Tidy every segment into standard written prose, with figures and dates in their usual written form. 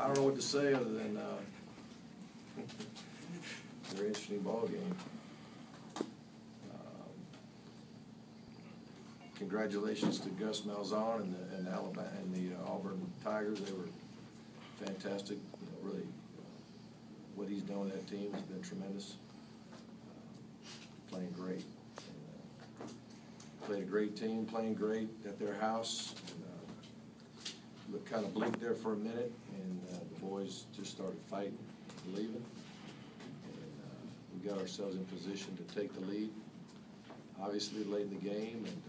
don't know what to say other than very interesting ball game. Congratulations to Gus Malzahn and Alabama and the Auburn Tigers. They were fantastic. Really, what he's done with that team has been tremendous. Playing great. And, played a great team, playing great at their house. And, looked kind of bleak there for a minute, and the boys just started fighting, believing. And we got ourselves in position to take the lead. Obviously, late in the game, and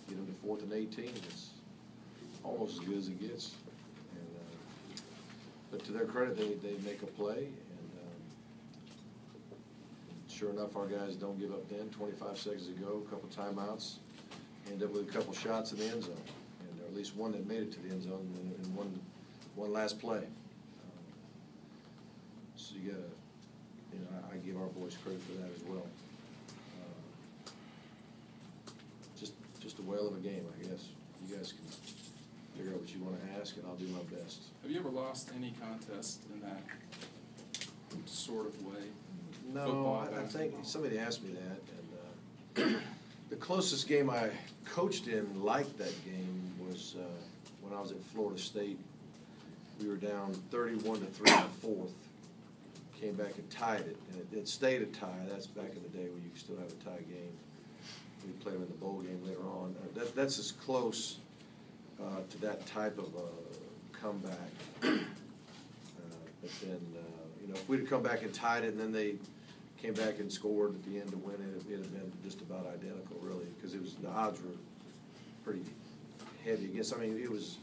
get them to 4th and 18. It's almost as good as it gets. And, but to their credit, they make a play, and sure enough, our guys don't give up then. 25 seconds to go, a couple timeouts, end up with a couple shots in the end zone, and at least one that made it to the end zone, and one last play. So you gotta, I give our boys credit for that as well. Just a whale of a game, I guess. You guys can figure out what you want to ask, and I'll do my best. Have you ever lost any contest in that sort of way? No, Football, I think somebody asked me that, and the closest game I coached in like that game was when I was at Florida State. We were down 31-3 in the 4th. Came back and tied it, and it stayed a tie. That's back in the day when you could still have a tie game. We played them in the bowl game later on. That's as close to that type of comeback. But then, if we'd have come back and tied it, and then they came back and scored at the end to win it, it'd have been just about identical, really, because it was the odds were pretty heavy against. I mean, it was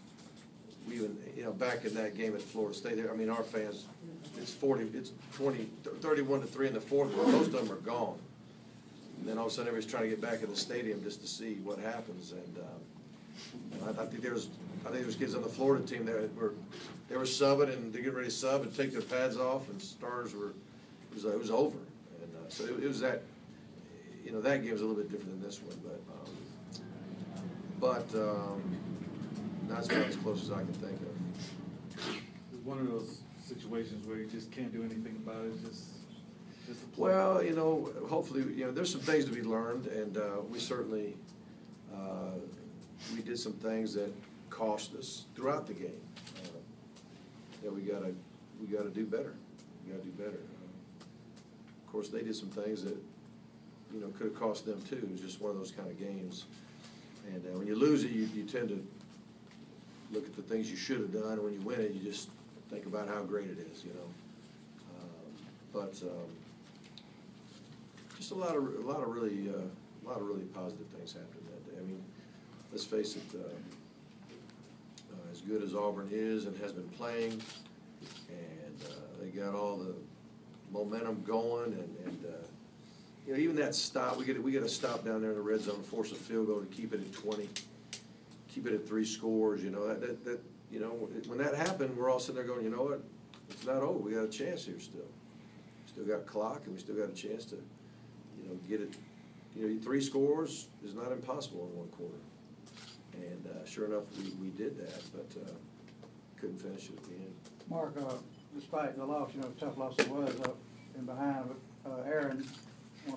even back in that game at Florida State. There, I mean, our fans, it's 31-3 in the 4th. But most of them are gone. And then all of a sudden, everybody's trying to get back in the stadium just to see what happens. And I think there was kids on the Florida team that were subbing, and they get ready to sub and take their pads off, and starters were it was over. And so it was that that game was a little bit different than this one, but that's about as close as I can think of. It's one of those situations where you just can't do anything about it. Just well, hopefully, there's some things to be learned, and we certainly we did some things that cost us throughout the game. That we gotta do better. We gotta do better. Of course, they did some things that could have cost them too. It was just one of those kind of games. And when you lose it, you tend to look at the things you should have done. And when you win it, you just think about how great it is. But just a lot of really positive things happened that day. I mean, let's face it. As good as Auburn is and has been playing, and they got all the momentum going, and even that stop, we get a stop down there in the red zone, force a field goal to keep it at 20, keep it at 3 scores. When that happened, we're all sitting there going, you know what, it's not over. We got a chance here still. Still got clock, and we still got a chance to, get it. 3 scores is not impossible in one quarter. And sure enough, we did that, but couldn't finish it at the end. Mark, despite the loss, tough loss it was up and behind, but Aaron,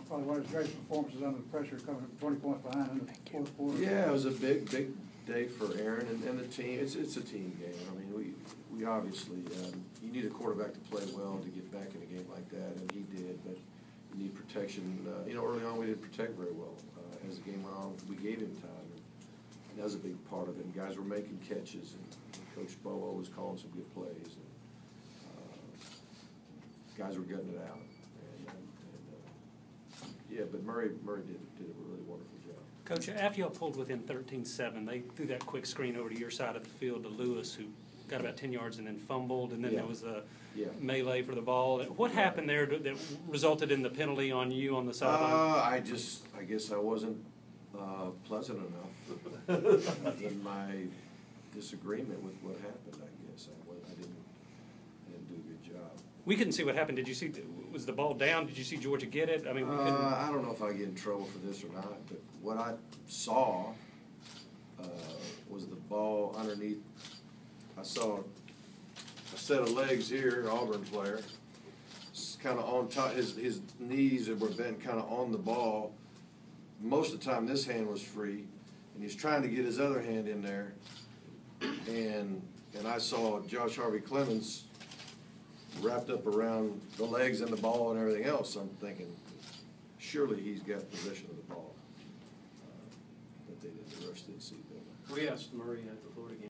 probably one of his greatest performances under the pressure, coming 20 points behind in the 4th quarter. Yeah, it was a big day for Aaron and the team. It's a team game. I mean, we obviously you need a quarterback to play well to get back in a game like that, and he did. But you need protection. Early on we didn't protect very well. As the game went on, we gave him time. And that was a big part of it. And guys were making catches, and Coach Bowo was calling some good plays. And guys were gutting it out. Yeah, but Murray did a really wonderful job. Coach, after y'all pulled within 13-7, they threw that quick screen over to your side of the field to Lewis, who got about 10 yards and then fumbled, and then there was a melee for the ball. What happened there that resulted in the penalty on you on the sideline? I guess I wasn't pleasant enough in my disagreement with what happened. I guess I didn't do a good job. We couldn't see what happened. Did you see? Was the ball down? Did you see Georgia get it? I mean, we couldn't. I don't know if I get in trouble for this or not, but what I saw was the ball underneath. I saw set of legs here, Auburn player, kind of on top, his knees were bent kind of on the ball. Most of the time, this hand was free, and he's trying to get his other hand in there. And I saw Josh Harvey Clemens wrapped up around the legs and the ball and everything else. I'm thinking, surely he's got possession of the ball. But they didn't. The refs didn't see that. We asked Murray at the Florida game